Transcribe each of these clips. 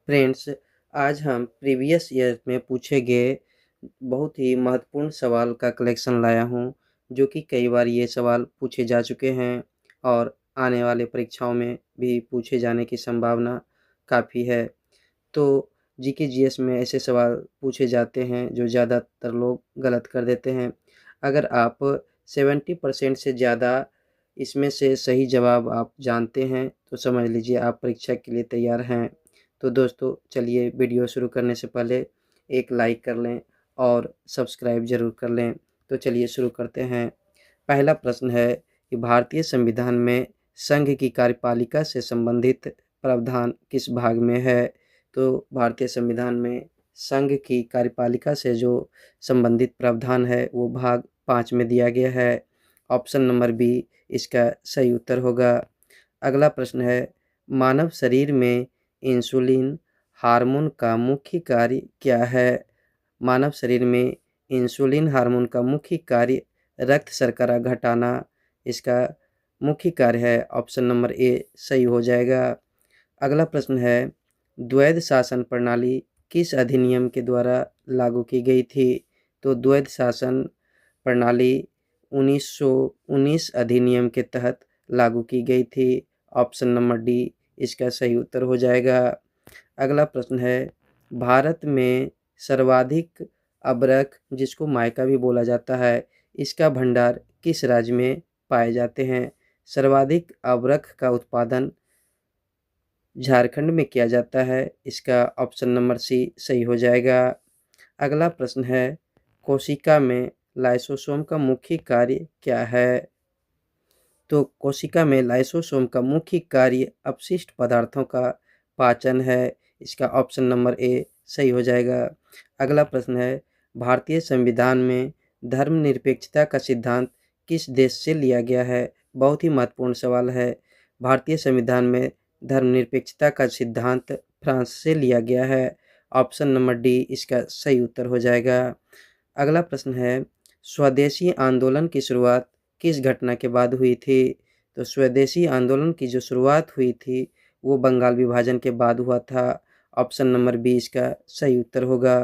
Friends, आज हम previous year में पूछे गए बहुत ही महत्वपूर्ण सवाल का कलेक्शन लाया हूँ, जो कि कई बार ये सवाल पूछे जा चुके हैं और आने वाले परीक्षाओं में भी पूछे जाने की संभावना काफ़ी है। तो जीके जीएस में ऐसे सवाल पूछे जाते हैं जो ज़्यादातर लोग गलत कर देते हैं। अगर आप 70% से ज़्यादा इसमें से सही जवाब आप जानते हैं तो समझ लीजिए आप परीक्षा के लिए तैयार हैं। तो दोस्तों चलिए वीडियो शुरू करने से पहले एक लाइक कर लें और सब्सक्राइब ज़रूर कर लें। तो चलिए शुरू करते हैं। पहला प्रश्न है कि भारतीय संविधान में संघ की कार्यपालिका से संबंधित प्रावधान किस भाग में है? तो भारतीय संविधान में संघ की कार्यपालिका से जो संबंधित प्रावधान है वो भाग 5 में दिया गया है। ऑप्शन नंबर बी इसका सही उत्तर होगा। अगला प्रश्न है, मानव शरीर में इंसुलिन हार्मोन का मुख्य कार्य क्या है? मानव शरीर में इंसुलिन हार्मोन का मुख्य कार्य रक्त शर्करा घटाना इसका मुख्य कार्य है। ऑप्शन नंबर ए सही हो जाएगा। अगला प्रश्न है, द्वैध शासन प्रणाली किस अधिनियम के द्वारा लागू की गई थी? तो द्वैध शासन प्रणाली 1919 अधिनियम के तहत लागू की गई थी। ऑप्शन नंबर डी इसका सही उत्तर हो जाएगा। अगला प्रश्न है, भारत में सर्वाधिक अबरख जिसको मायका भी बोला जाता है इसका भंडार किस राज्य में पाए जाते हैं? सर्वाधिक अबरख का उत्पादन झारखंड में किया जाता है। इसका ऑप्शन नंबर सी सही हो जाएगा। अगला प्रश्न है, कोशिका में लाइसोसोम का मुख्य कार्य क्या है? तो कोशिका में लाइसोसोम का मुख्य कार्य अपशिष्ट पदार्थों का पाचन है। इसका ऑप्शन नंबर ए सही हो जाएगा। अगला प्रश्न है, भारतीय संविधान में धर्मनिरपेक्षता का सिद्धांत किस देश से लिया गया है? बहुत ही महत्वपूर्ण सवाल है। भारतीय संविधान में धर्मनिरपेक्षता का सिद्धांत फ्रांस से लिया गया है। ऑप्शन नंबर डी इसका सही उत्तर हो जाएगा। अगला प्रश्न है, स्वदेशी आंदोलन की शुरुआत किस घटना के बाद हुई थी? तो स्वदेशी आंदोलन की जो शुरुआत हुई थी वो बंगाल विभाजन के बाद हुआ था। ऑप्शन नंबर बी इसका सही उत्तर होगा।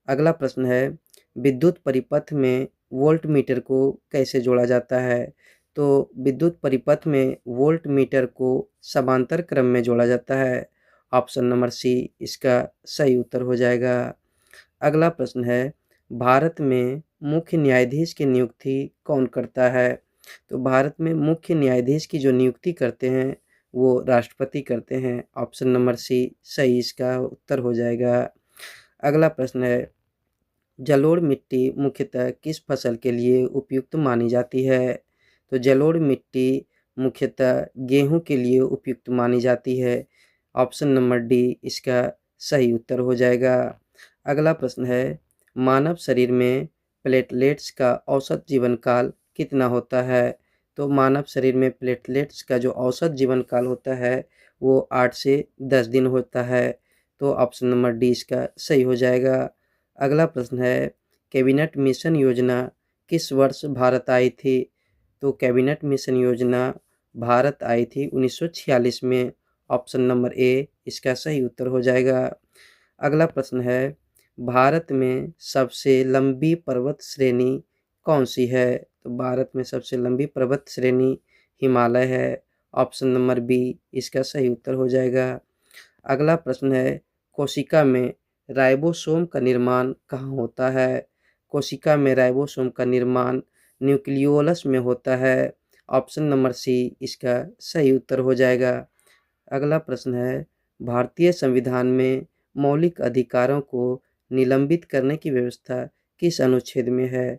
अगला प्रश्न है, विद्युत परिपथ में वोल्ट मीटर को कैसे जोड़ा जाता है? तो विद्युत परिपथ में वोल्ट मीटर को समांतर क्रम में जोड़ा जाता है। ऑप्शन नंबर सी इसका सही उत्तर हो जाएगा। अगला प्रश्न है, भारत में मुख्य न्यायाधीश की नियुक्ति कौन करता है? तो भारत में मुख्य न्यायाधीश की जो नियुक्ति करते हैं वो राष्ट्रपति करते हैं। ऑप्शन नंबर सी सही इसका उत्तर हो जाएगा। अगला प्रश्न है, जलोढ़ मिट्टी मुख्यतः किस फसल के लिए उपयुक्त मानी जाती है? तो जलोढ़ मिट्टी मुख्यतः गेहूं के लिए उपयुक्त मानी जाती है। ऑप्शन नंबर डी इसका सही उत्तर हो जाएगा। अगला प्रश्न है, मानव शरीर में प्लेटलेट्स का औसत जीवन काल कितना होता है? तो मानव शरीर में प्लेटलेट्स का जो औसत जीवन काल होता है वो 8 से 10 दिन होता है। तो ऑप्शन नंबर डी इसका सही हो जाएगा। अगला प्रश्न है, कैबिनेट मिशन योजना किस वर्ष भारत आई थी? तो कैबिनेट मिशन योजना भारत आई थी 1946 में। ऑप्शन नंबर ए इसका सही उत्तर हो जाएगा। अगला प्रश्न है, भारत में सबसे लंबी पर्वत श्रेणी कौन सी है? तो भारत में सबसे लंबी पर्वत श्रेणी हिमालय है। ऑप्शन नंबर बी इसका सही उत्तर हो जाएगा। अगला प्रश्न है, कोशिका में राइबोसोम का निर्माण कहाँ होता है? कोशिका में राइबोसोम का निर्माण न्यूक्लियोलस में होता है। ऑप्शन नंबर सी इसका सही उत्तर हो जाएगा। अगला प्रश्न है, भारतीय संविधान में मौलिक अधिकारों को निलंबित करने की व्यवस्था किस अनुच्छेद में है?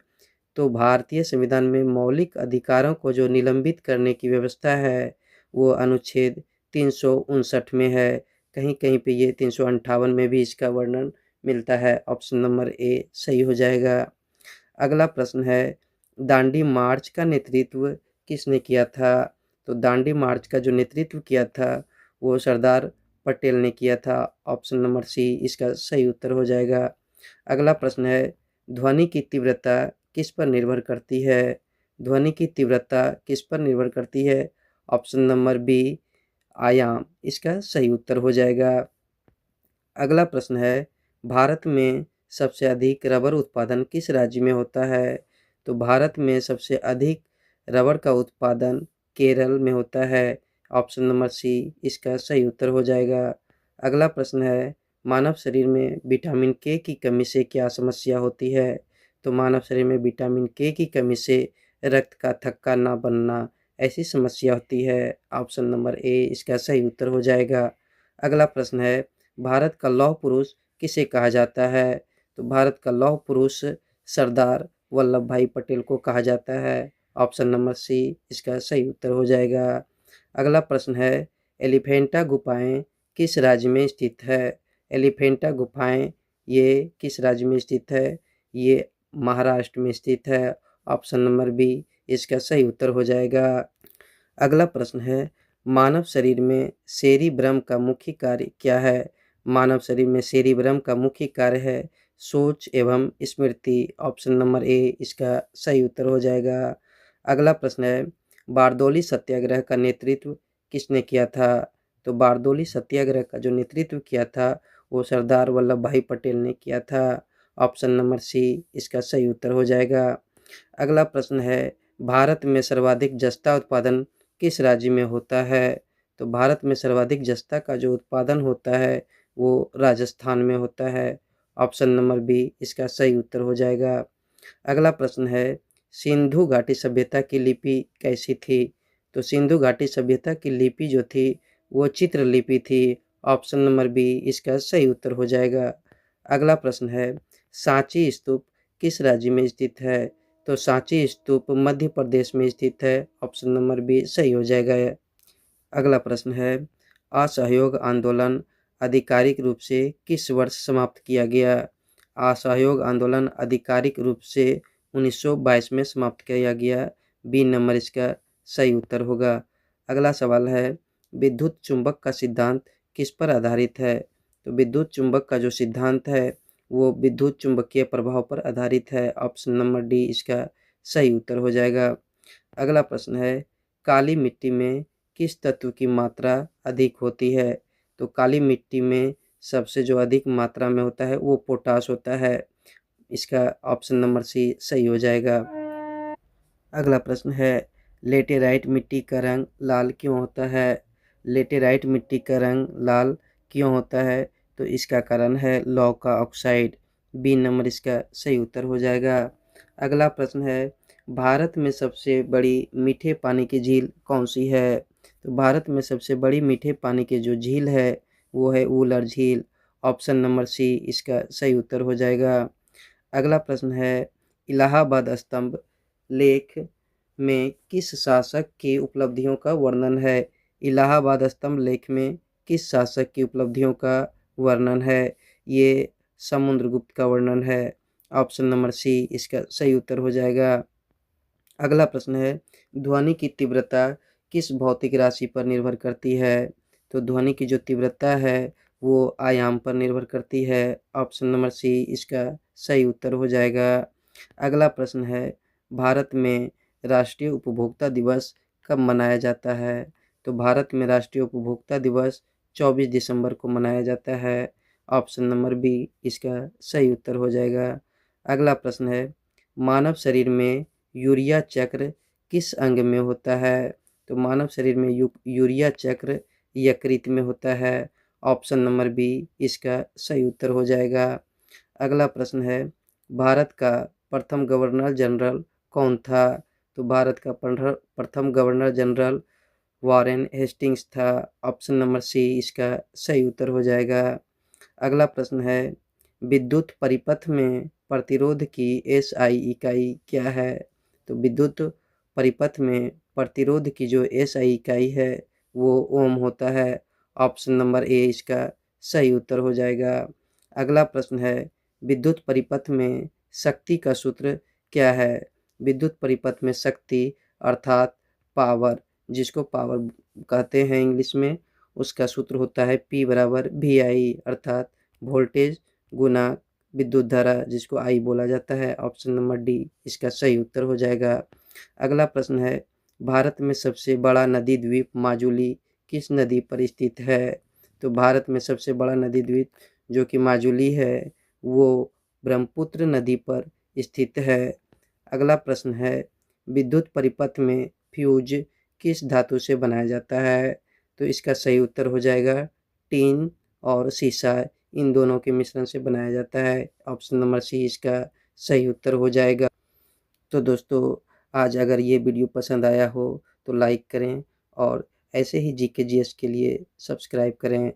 तो भारतीय संविधान में मौलिक अधिकारों को जो निलंबित करने की व्यवस्था है वो अनुच्छेद 359 में है। कहीं कहीं पे ये 358 में भी इसका वर्णन मिलता है। ऑप्शन नंबर ए सही हो जाएगा। अगला प्रश्न है, दांडी मार्च का नेतृत्व किसने किया था? तो दांडी मार्च का जो नेतृत्व किया था वो सरदार पटेल ने किया था। ऑप्शन नंबर सी इसका सही उत्तर हो जाएगा। अगला प्रश्न है, ध्वनि की तीव्रता किस पर निर्भर करती है? ध्वनि की तीव्रता किस पर निर्भर करती है? ऑप्शन नंबर बी आयाम इसका सही उत्तर हो जाएगा। अगला प्रश्न है, भारत में सबसे अधिक रबर उत्पादन किस राज्य में होता है? तो भारत में सबसे अधिक रबर का उत्पादन केरल में होता है। ऑप्शन नंबर सी इसका सही उत्तर हो जाएगा। अगला प्रश्न है, मानव शरीर में विटामिन के की कमी से क्या समस्या होती है? तो मानव शरीर में विटामिन के की कमी से रक्त का थक्का ना बनना ऐसी समस्या होती है। ऑप्शन नंबर ए इसका सही उत्तर हो जाएगा। अगला प्रश्न है, भारत का लौह पुरुष किसे कहा जाता है? तो भारत का लौह पुरुष सरदार वल्लभ भाई पटेल को कहा जाता है। ऑप्शन नंबर सी इसका सही उत्तर हो जाएगा। अगला प्रश्न है, एलिफेंटा गुफाएं किस राज्य में स्थित है? एलिफेंटा गुफाएं ये किस राज्य में स्थित है? ये महाराष्ट्र में स्थित है। ऑप्शन नंबर बी इसका सही उत्तर हो जाएगा। अगला प्रश्न है, मानव शरीर में सेरिब्रम का मुख्य कार्य क्या है? मानव शरीर में सेरिब्रम का मुख्य कार्य है सोच एवं स्मृति। ऑप्शन नंबर ए इसका सही उत्तर हो जाएगा। अगला प्रश्न है, बारदौली सत्याग्रह का नेतृत्व किसने किया था? तो बारदौली सत्याग्रह का जो नेतृत्व किया था वो सरदार वल्लभ भाई पटेल ने किया था। ऑप्शन नंबर सी इसका सही उत्तर हो जाएगा। अगला प्रश्न है, भारत में सर्वाधिक जस्ता उत्पादन किस राज्य में होता है? तो भारत में सर्वाधिक जस्ता का जो उत्पादन होता है वो राजस्थान में होता है। ऑप्शन नंबर बी इसका सही उत्तर हो जाएगा। अगला प्रश्न है, सिंधु घाटी सभ्यता की लिपि कैसी थी? तो सिंधु घाटी सभ्यता की लिपि जो थी वो चित्र लिपि थी। ऑप्शन नंबर बी इसका सही उत्तर हो जाएगा। अगला प्रश्न है, सांची स्तूप किस राज्य में स्थित है? तो सांची स्तूप मध्य प्रदेश में स्थित है। ऑप्शन नंबर बी सही हो जाएगा। अगला प्रश्न है, असहयोग आंदोलन आधिकारिक रूप से किस वर्ष समाप्त किया गया? असहयोग आंदोलन आधिकारिक रूप से 1922 में समाप्त किया गया। बी नंबर इसका सही उत्तर होगा। अगला सवाल है, विद्युत चुंबक का सिद्धांत किस पर आधारित है? तो विद्युत चुंबक का जो सिद्धांत है वो विद्युत चुंबकीय प्रभाव पर आधारित है। ऑप्शन नंबर डी इसका सही उत्तर हो जाएगा। अगला प्रश्न है, काली मिट्टी में किस तत्व की मात्रा अधिक होती है? तो काली मिट्टी में सबसे जो अधिक मात्रा में होता है वो पोटाश होता है। इसका ऑप्शन नंबर सी सही हो जाएगा। अगला प्रश्न है, लेटेराइट मिट्टी का रंग लाल क्यों होता है? लेटेराइट मिट्टी का रंग लाल क्यों होता है? तो इसका कारण है लौह का ऑक्साइड। बी नंबर इसका सही उत्तर हो जाएगा। अगला प्रश्न है, भारत में सबसे बड़ी मीठे पानी की झील कौन सी है? तो भारत में सबसे बड़ी मीठे पानी की जो झील है वो है वुलर झील। ऑप्शन नंबर सी इसका सही उत्तर हो जाएगा। अगला प्रश्न है, इलाहाबाद स्तंभ लेख में किस शासक की उपलब्धियों का वर्णन है? इलाहाबाद स्तंभ लेख में किस शासक की उपलब्धियों का वर्णन है? ये समुद्रगुप्त का वर्णन है। ऑप्शन नंबर सी इसका सही उत्तर हो जाएगा। अगला प्रश्न है, ध्वनि की तीव्रता किस भौतिक राशि पर निर्भर करती है? तो ध्वनि की जो तीव्रता है वो आयाम पर निर्भर करती है। ऑप्शन नंबर सी इसका सही उत्तर हो जाएगा। अगला प्रश्न है, भारत में राष्ट्रीय उपभोक्ता दिवस कब मनाया जाता है? तो भारत में राष्ट्रीय उपभोक्ता दिवस 24 दिसंबर को मनाया जाता है। ऑप्शन नंबर बी इसका सही उत्तर हो जाएगा। अगला प्रश्न है, मानव शरीर में यूरिया चक्र किस अंग में होता है? तो मानव शरीर में यूरिया चक्र यकृत में होता है। ऑप्शन नंबर बी इसका सही उत्तर हो जाएगा। अगला प्रश्न है, भारत का प्रथम गवर्नर जनरल कौन था? तो भारत का प्रथम गवर्नर जनरल वॉरेन हेस्टिंग्स था। ऑप्शन नंबर सी इसका सही उत्तर हो जाएगा। अगला प्रश्न है, विद्युत परिपथ में प्रतिरोध की एसआई इकाई क्या है? तो विद्युत परिपथ में प्रतिरोध की जो एसआई इकाई है वो ओम होता है। ऑप्शन नंबर ए इसका सही उत्तर हो जाएगा। अगला प्रश्न है, विद्युत परिपथ में शक्ति का सूत्र क्या है? विद्युत परिपथ में शक्ति अर्थात पावर, जिसको पावर कहते हैं इंग्लिश में, उसका सूत्र होता है P बराबर VI अर्थात वोल्टेज गुना विद्युत धारा, जिसको आई बोला जाता है। ऑप्शन नंबर डी इसका सही उत्तर हो जाएगा। अगला प्रश्न है, भारत में सबसे बड़ा नदी द्वीप माजुली किस नदी पर स्थित है? तो भारत में सबसे बड़ा नदी द्वीप जो कि माजुली है, वो ब्रह्मपुत्र नदी पर स्थित है। अगला प्रश्न है, विद्युत परिपथ में फ्यूज किस धातु से बनाया जाता है? तो इसका सही उत्तर हो जाएगा टीन और शीशा, इन दोनों के मिश्रण से बनाया जाता है। ऑप्शन नंबर सी इसका सही उत्तर हो जाएगा। तो दोस्तों, आज अगर ये वीडियो पसंद आया हो तो लाइक करें और ऐसे ही जीके जीएस के लिए सब्सक्राइब करें।